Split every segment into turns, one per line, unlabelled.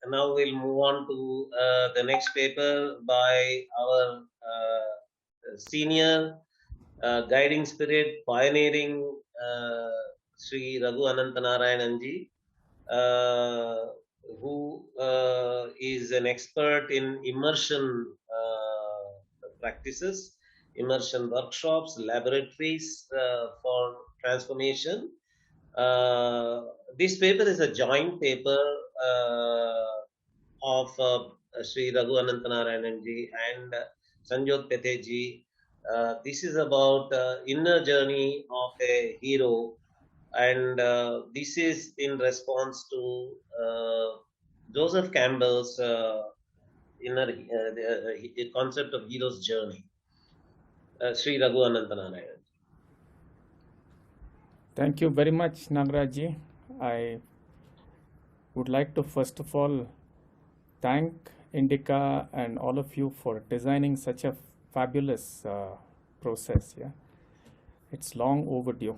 now we'll move on to the next paper by our senior guiding spirit, pioneering Sri Raghu Anantanarayananji, who is an expert in immersion practices, immersion workshops, laboratories for transformation. This paper is a joint paper of Sri Raghu Anantanarayananji and Sanjot Petheji. This is about inner journey of a hero, and this is in response to Joseph Campbell's the concept of hero's journey. Sri Raghu Anantanarayan.
Thank you very much, Nagaraji. I would like to first of all thank Indica and all of you for designing such a fabulous process. Yeah, it's long overdue.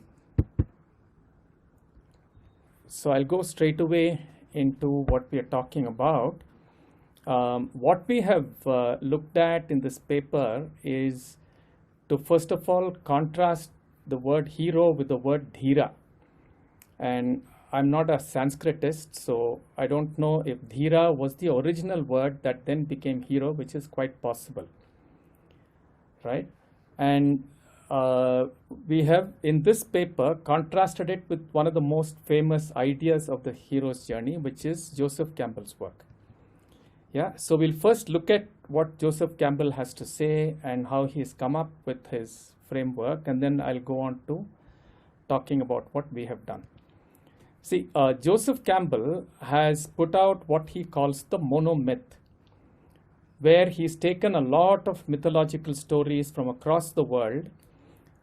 So I'll go straight away into what we are talking about. What we have looked at in this paper is to first of all contrast the word hero with the word dhira. And I'm not a Sanskritist, so I don't know if dhira was the original word that then became hero, which is quite possible, right? And we have in this paper contrasted it with one of the most famous ideas of the hero's journey, which is Joseph Campbell's work. Yeah, so we'll first look at what Joseph Campbell has to say and how he's come up with his framework, and then I'll go on to talking about what we have done. See, Joseph Campbell has put out what he calls the monomyth, where he's taken a lot of mythological stories from across the world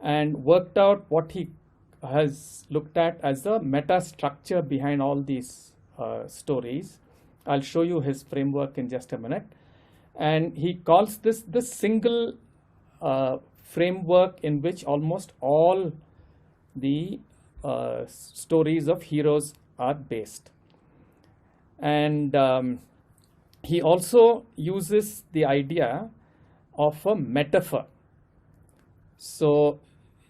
and worked out what he has looked at as the meta structure behind all these stories. I'll show you his framework in just a minute. And he calls this the single framework in which almost all the stories of heroes are based. And he also uses the idea of a metaphor. So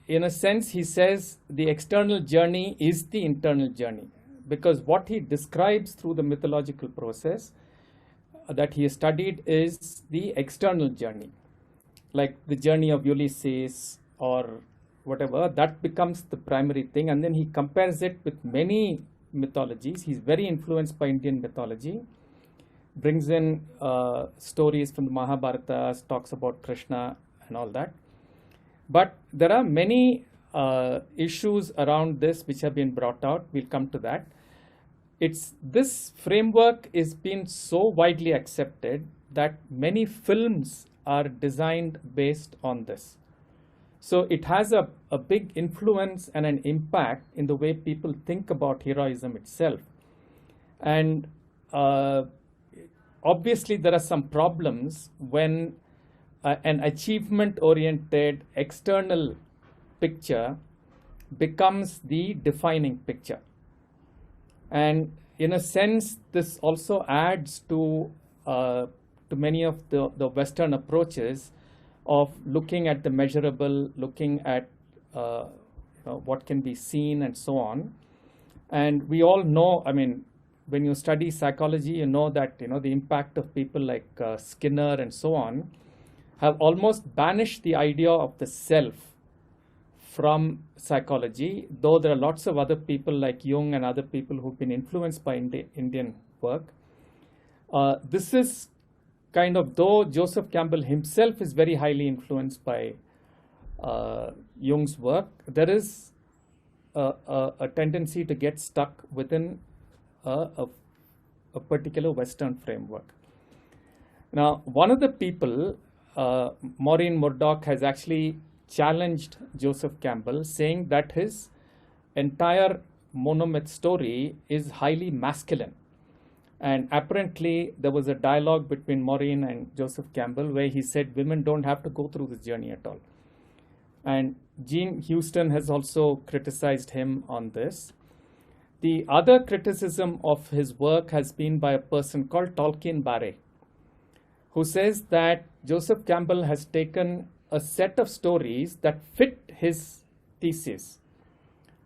in a sense, he says the external journey is the internal journey, because what he describes through the mythological process that he studied is the external journey, like the journey of Ulysses or whatever. That becomes the primary thing, and then he compares it with many mythologies. He's very influenced by Indian mythology, brings in stories from the Mahabharata, talks about Krishna and all that. But there are many issues around this which have been brought out. We'll come to that. This framework is being so widely accepted that many films are designed based on this. So it has a big influence and an impact in the way people think about heroism itself. And obviously there are some problems when an achievement-oriented external picture becomes the defining picture. And in a sense, this also adds to many of the Western approaches of looking at the measurable, looking at what can be seen and so on. And we all know, I mean, when you study psychology, you know that the impact of people like Skinner and so on have almost banished the idea of the self from psychology, though there are lots of other people like Jung and other people who've been influenced by Indian work. This is kind of, though Joseph Campbell himself is very highly influenced by Jung's work, there is a tendency to get stuck within a particular Western framework. Now, one of the people, Maureen Murdoch, has actually challenged Joseph Campbell, saying that his entire monomyth story is highly masculine. And apparently there was a dialogue between Maureen and Joseph Campbell where he said women don't have to go through this journey at all. And Jean Houston has also criticized him on this. The other criticism of his work has been by a person called Tolkien Barre, who says that Joseph Campbell has taken a set of stories that fit his thesis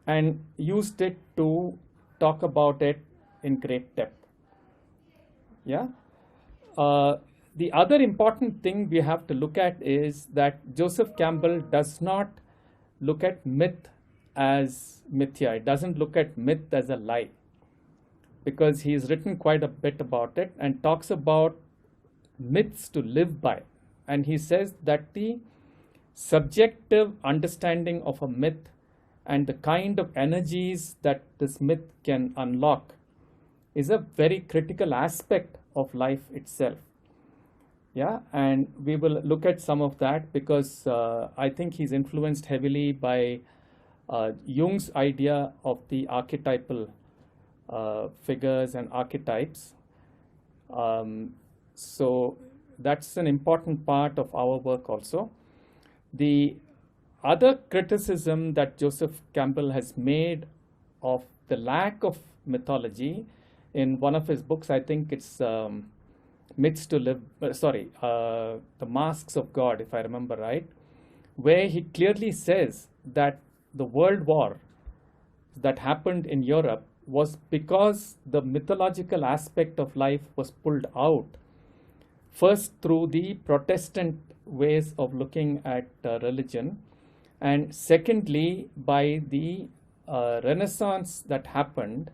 and used it to talk about it in great depth. Yeah. The other important thing we have to look at is that Joseph Campbell does not look at myth as mithya. It doesn't look at myth as a lie, because he's written quite a bit about it and talks about myths to live by. And he says that the subjective understanding of a myth and the kind of energies that this myth can unlock is a very critical aspect of life itself. Yeah, and we will look at some of that because I think he's influenced heavily by Jung's idea of the archetypal figures and archetypes. So that's an important part of our work also. The other criticism that Joseph Campbell has made of the lack of mythology in one of his books, I think it's Myths to Live, The Masks of God, if I remember right, where he clearly says that the world war that happened in Europe was because the mythological aspect of life was pulled out, first through the Protestant ways of looking at religion, and secondly by the Renaissance that happened,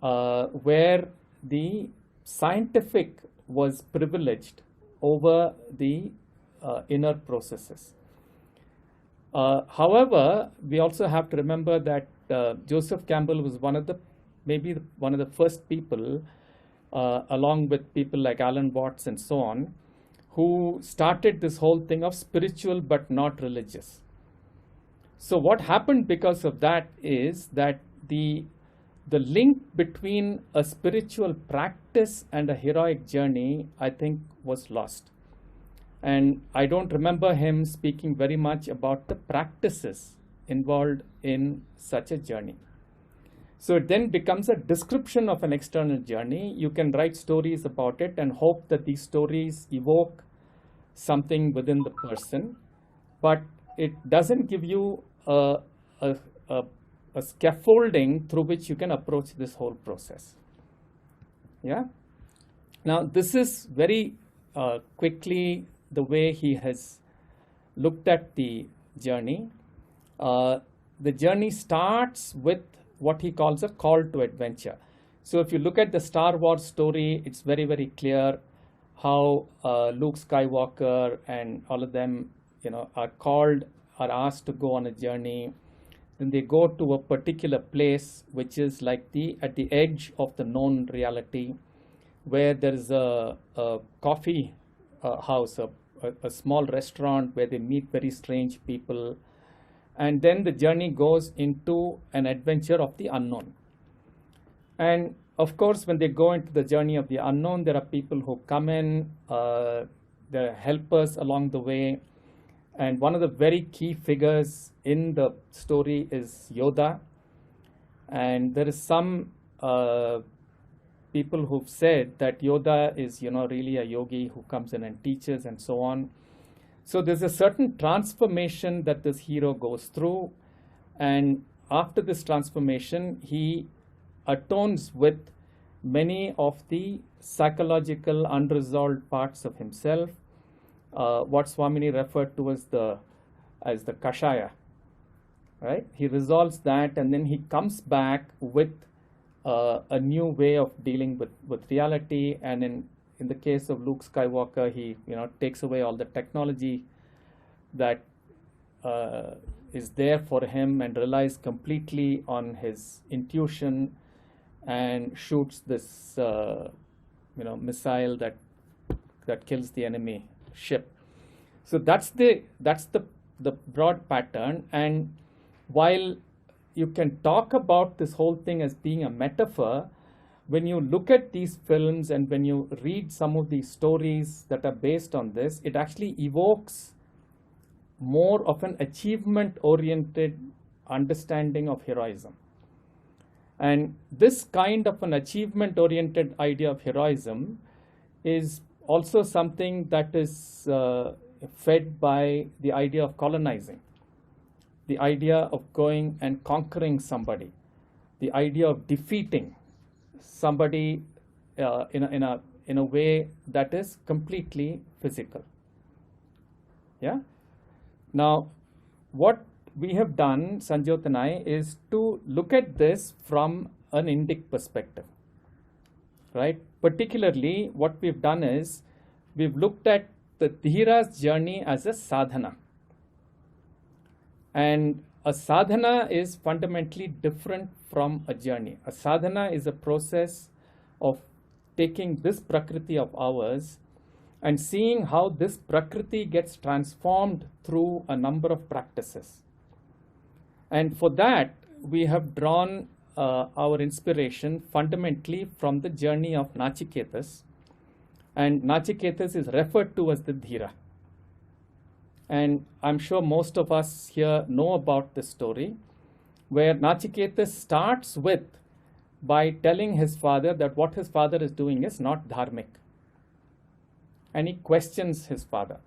where the scientific was privileged over the inner processes. However, we also have to remember that Joseph Campbell was maybe one of the first people, along with people like Alan Watts and so on, who started this whole thing of spiritual but not religious. So what happened because of that is that the link between a spiritual practice and a heroic journey, I think, was lost. And I don't remember him speaking very much about the practices involved in such a journey. So it then becomes a description of an external journey. You can write stories about it and hope that these stories evoke something within the person, but it doesn't give you a scaffolding through which you can approach this whole process. Yeah. Now, this is very quickly the way he has looked at the journey. The journey starts with what he calls a call to adventure. So if you look at the Star Wars story, it's very, very clear how Luke Skywalker and all of them, are asked to go on a journey. Then they go to a particular place which is like at the edge of the known reality, where there is a coffee house, a small restaurant where they meet very strange people. And then the journey goes into an adventure of the unknown. And of course, when they go into the journey of the unknown, there are people who come in, there are helpers along the way. And one of the very key figures in the story is Yoda. And there is some people who've said that Yoda is, really a yogi who comes in and teaches and so on. So there's a certain transformation that this hero goes through. And after this transformation, he atones with many of the psychological unresolved parts of himself, what Swamini referred to as the kashaya, right? He resolves that, and then he comes back with a new way of dealing with reality. And in the case of Luke Skywalker, he takes away all the technology that is there for him and relies completely on his intuition and shoots this missile that kills the enemy ship. So that's the broad pattern. And while you can talk about this whole thing as being a metaphor, when you look at these films and when you read some of these stories that are based on this, it actually evokes more of an achievement-oriented understanding of heroism. And this kind of an achievement-oriented idea of heroism is also something that is fed by the idea of colonizing, the idea of going and conquering somebody, the idea of defeating somebody in a way that is completely physical. Yeah. Now, what we have done, Sanjot and I, is to look at this from an Indic perspective, right? Particularly, what we've done is we've looked at the Dhira's journey as a sadhana. And a sadhana is fundamentally different from a journey. A sadhana is a process of taking this Prakriti of ours and seeing how this Prakriti gets transformed through a number of practices. And for that, we have drawn our inspiration fundamentally from the journey of Nachiketas. And Nachiketas is referred to as the Dhira. And I'm sure most of us here know about this story, where Nachiketas starts with by telling his father that what his father is doing is not dharmic. And he questions his father.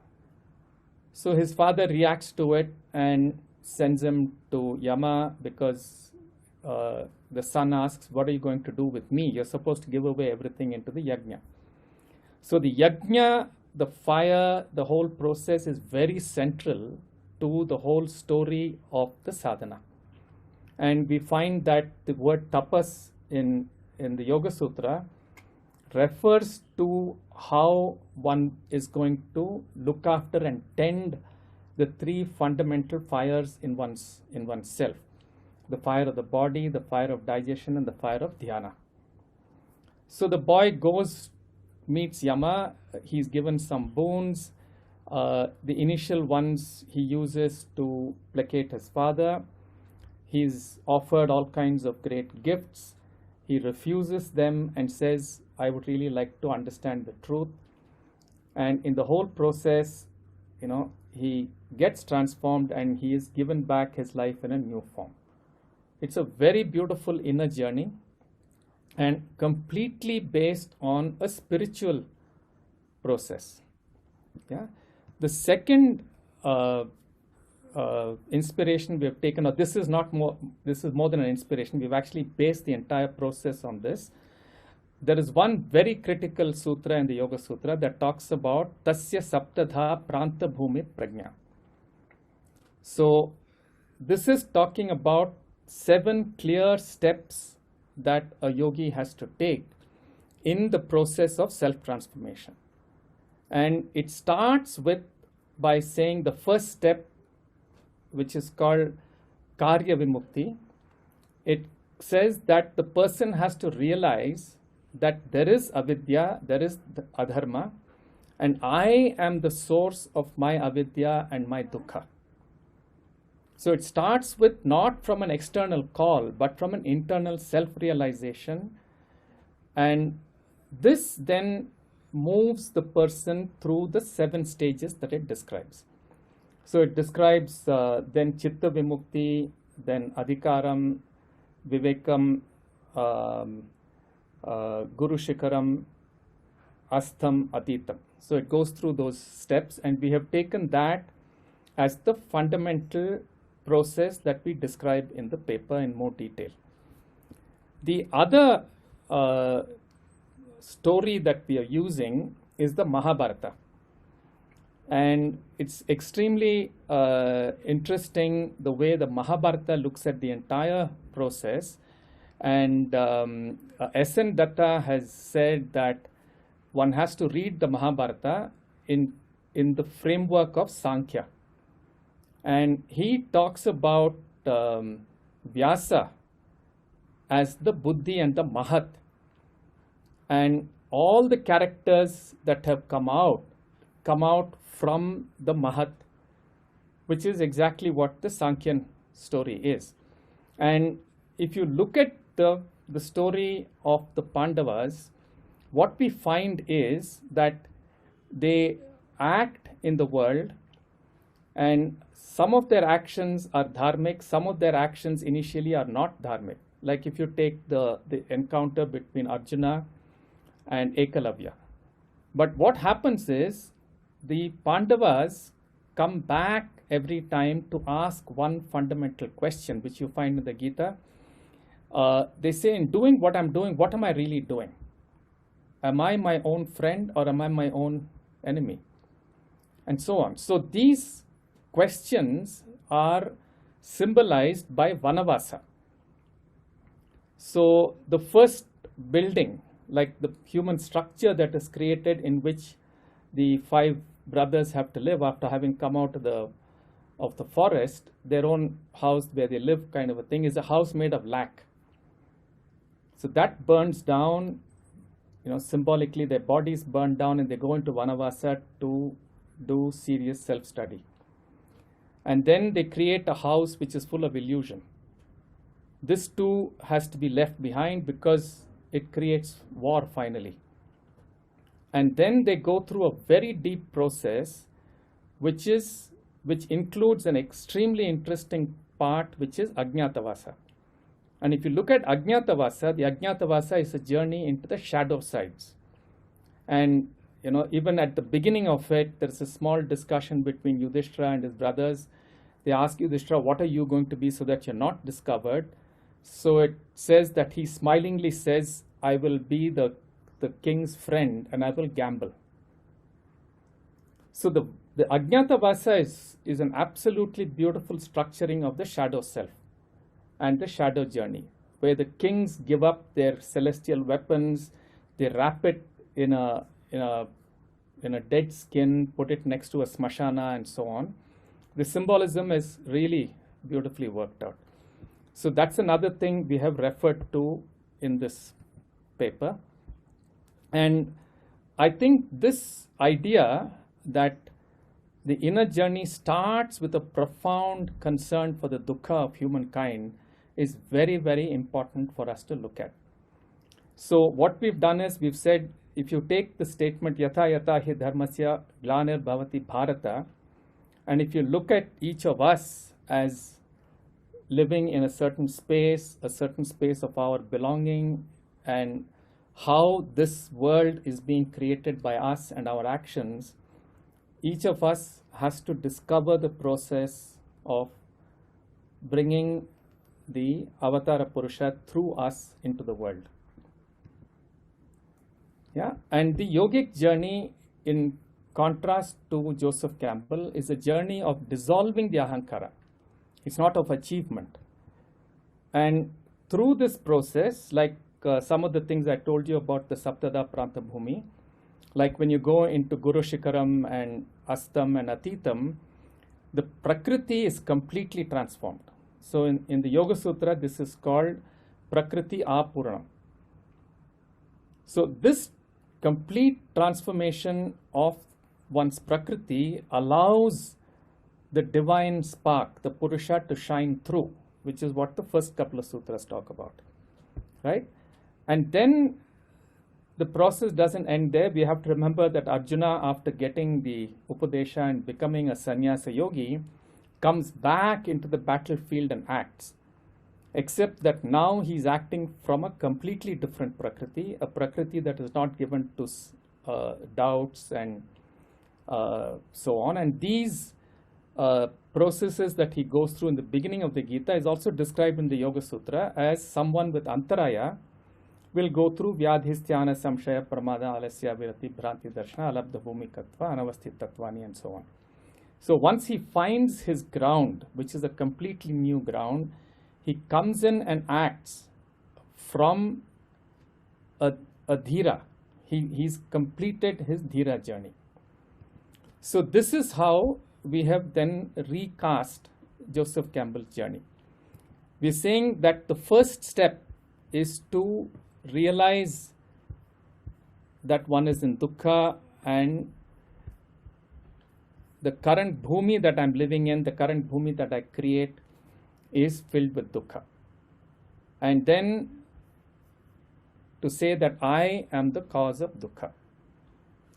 So his father reacts to it and sends him to Yama because the son asks, what are you going to do with me? You're supposed to give away everything into the yajna. So the yajna, the fire, the whole process is very central to the whole story of the sadhana. And we find that the word tapas in the Yoga Sutra refers to how one is going to look after and tend the three fundamental fires in oneself: the fire of the body, the fire of digestion, and the fire of dhyana. So the boy meets Yama, he's given some boons. The initial ones he uses to placate his father. He's offered all kinds of great gifts. He refuses them and says, I would really like to understand the truth. And in the whole process, he gets transformed and he is given back his life in a new form. It's a very beautiful inner journey and completely based on a spiritual process. Yeah. The second inspiration we have taken, or this is more than an inspiration, we've actually based the entire process on this. There is one very critical sutra in the Yoga Sutra that talks about tasya saptadha pranta bhumi prajna. So this is talking about 7 clear steps that a yogi has to take in the process of self-transformation. And it starts by saying the first step, which is called Karya Vimukti. It says that the person has to realize that there is avidya, there is the adharma, and I am the source of my avidya and my dukkha. So it starts with not from an external call, but from an internal self-realization. And this then moves the person through the 7 stages that it describes. So it describes then Chitta Vimukti, then Adhikaram, Vivekam, Guru Shikaram, Astham, Atitam. So it goes through those steps, and we have taken that as the fundamental process that we describe in the paper in more detail. The other story that we are using is the Mahabharata. And it's extremely interesting the way the Mahabharata looks at the entire process. And S.N. Datta has said that one has to read the Mahabharata in the framework of Sankhya. And he talks about Vyasa as the Buddhi and the Mahat. And all the characters that have come out from the Mahat, which is exactly what the Sankhyan story is. And if you look at the story of the Pandavas, what we find is that they act in the world And some of their actions are dharmic, some of their actions initially are not dharmic. Like if you take the encounter between Arjuna and Ekalavya. But what happens is the Pandavas come back every time to ask one fundamental question, which you find in the Gita. They say, in doing what I'm doing, what am I really doing? Am I my own friend or am I my own enemy? And so on. So these questions are symbolized by Vanavasa. So the first building, like the human structure that is created in which the 5 brothers have to live after having come out of the forest, their own house where they live kind of a thing, is a house made of lac. So that burns down, symbolically their bodies burn down and they go into Vanavasa to do serious self-study. And then they create a house which is full of illusion. This too has to be left behind because it creates war finally. And then they go through a very deep process which includes an extremely interesting part, which is Ajñātavasa. And if you look at Ajñātavasa, the Ajñātavasa is a journey into the shadow sides. And even at the beginning of it, there's a small discussion between Yudhishthira and his brothers. They ask Yudhishthira, what are you going to be so that you're not discovered? So it says that he smilingly says, I will be the king's friend and I will gamble. So the Ajñātavasa is an absolutely beautiful structuring of the shadow self and the shadow journey, where the kings give up their celestial weapons, they wrap it in a dead skin, put it next to a smashana and so on. The symbolism is really beautifully worked out. So that's another thing we have referred to in this paper. And I think this idea that the inner journey starts with a profound concern for the dukkha of humankind is very, very important for us to look at. So what we've done is we've said, if you take the statement yatha yatha hi dharmasya glanir bhavati bharata, and if you look at each of us as living in a certain space of our belonging, and how this world is being created by us and our actions, each of us has to discover the process of bringing the Avatara Purusha through us into the world. Yeah, and the yogic journey, in contrast to Joseph Campbell, is a journey of dissolving the ahankara. It's not of achievement. And through this process, like some of the things I told you about the Saptada Pranta Bhumi, like when you go into Guru Shikaram and Astam and Atitam, the Prakriti is completely transformed. So in the Yoga Sutra, this is called Prakriti Apurnam. So this complete transformation of one's Prakriti allows the divine spark, the Purusha, to shine through, which is what the first couple of sutras talk about, right? And then the process doesn't end there. We have to remember that Arjuna, after getting the Upadesha and becoming a sannyasa yogi, comes back into the battlefield and acts. Except that now he's acting from a completely different Prakriti, a Prakriti that is not given to doubts and so on. And these processes that he goes through in the beginning of the Gita is also described in the Yoga Sutra as someone with antaraya will go through vyadhisthana samshaya pramada alasya virati bhranti darshana alabdha bhumikatva anavasthit tatvani and so on. So once he finds his ground, which is a completely new ground, he comes in and acts from a dhira. He's completed his dhira journey. So this is how we have then recast Joseph Campbell's journey. We're saying that the first step is to realize that one is in dukkha, and the current bhumi that I'm living in, the current bhumi that I create, is filled with dukkha. And then to say that I am the cause of dukkha.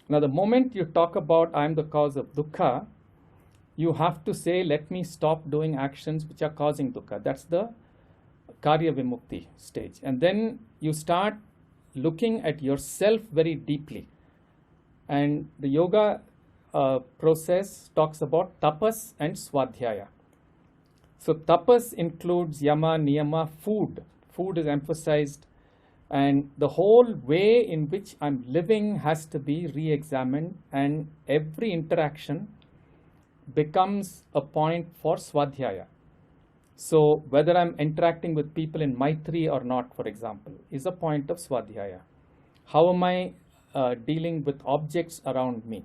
Now the moment you talk about I am the cause of dukkha, you have to say, let me stop doing actions which are causing dukkha. That's the Karya Vimukti stage. And then you start looking at yourself very deeply. And the yoga process talks about tapas and swadhyaya. So tapas includes yama, niyama, food. Food is emphasized, and the whole way in which I'm living has to be re-examined, and every interaction becomes a point for swadhyaya. So whether I'm interacting with people in Maitri or not, for example, is a point of swadhyaya. How am I dealing with objects around me?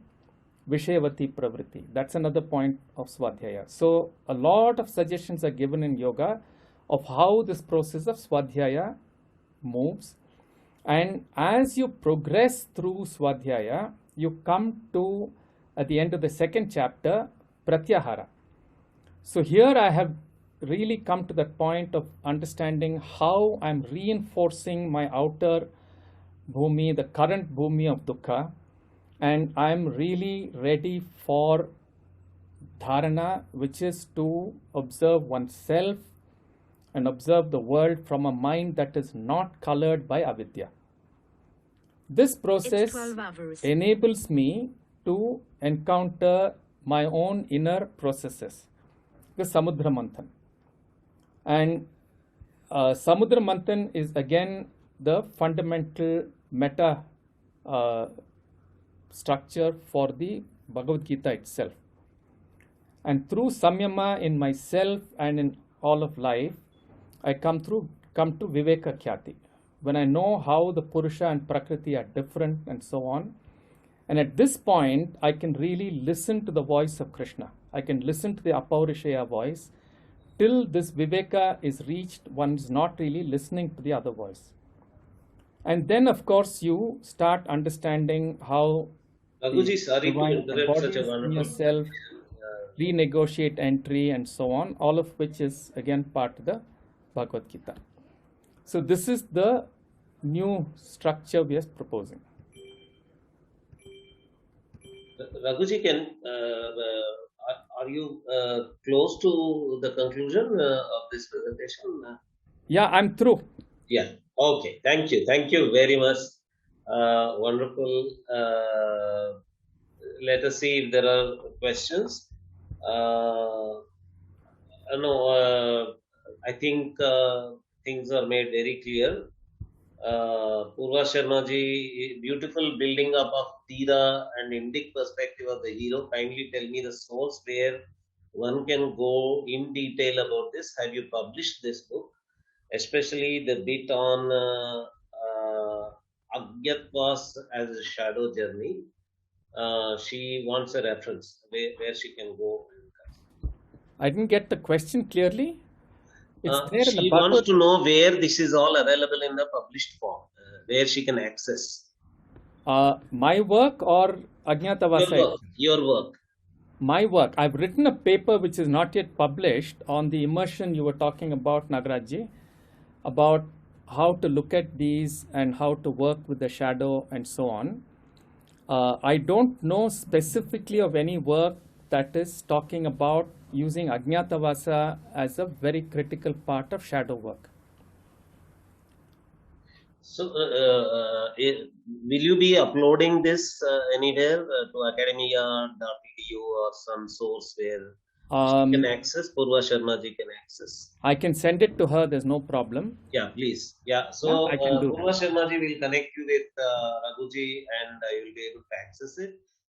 Vishayavati pravritti. That's another point of swadhyaya. So a lot of suggestions are given in yoga of how this process of swadhyaya moves. And as you progress through swadhyaya, you come to, at the end of the second chapter, pratyahara. So here I have really come to that point of understanding how I'm reinforcing my outer bhumi, the current bhumi of dukkha, and I'm really ready for dharana, which is to observe oneself and observe the world from a mind that is not colored by avidya. This process enables me to encounter my own inner processes, the Samudra Manthan. And Samudra Manthan is again the fundamental meta structure for the Bhagavad Gita itself. And through samyama in myself and in all of life, I come to Viveka Khyati. When I know how the Purusha and Prakriti are different and so on. And at this point, I can really listen to the voice of Krishna. I can listen to the Apaurishaya voice. Till this Viveka is reached, one is not really listening to the other voice. And then, of course, you start understanding how
Raghuji, sorry to interrupt such a wonderful
yourself, renegotiate entry and so on, all of which is again part of the Bhagavad Gita. So this is the new structure we are proposing.
Raghuji, are you close to the conclusion of this presentation?
Yeah, I'm through.
Yeah. Okay. Thank you. Thank you very much. Wonderful. Let us see if there are questions. I think things are made very clear. Purva Sharma ji, beautiful building up of Tira and Indic perspective of the hero. Kindly tell me the source where one can go in detail about this. Have you published this book? Especially the bit on Agyatwas as a shadow journey. She wants a reference where she can go.
I didn't get the question clearly. It's there in the
She wants to know where this is all available in the published form, where she can access.
My work or Ajnatavasa?
Your work.
My work. I've written a paper which is not yet published on the immersion you were talking about, Nagarajji, about how to look at these and how to work with the shadow and so on. I don't know specifically of any work that is talking about using Ajnatavasa as a very critical part of shadow work.
So, will you be uploading this anywhere to academia.edu or some source where she can access, Purva Sharma ji can access?
I can send it to her, there's no problem.
Yeah, please. Yeah, so
I can do
Purva Sharma ji will connect you with Raghuji and you will be able to access it.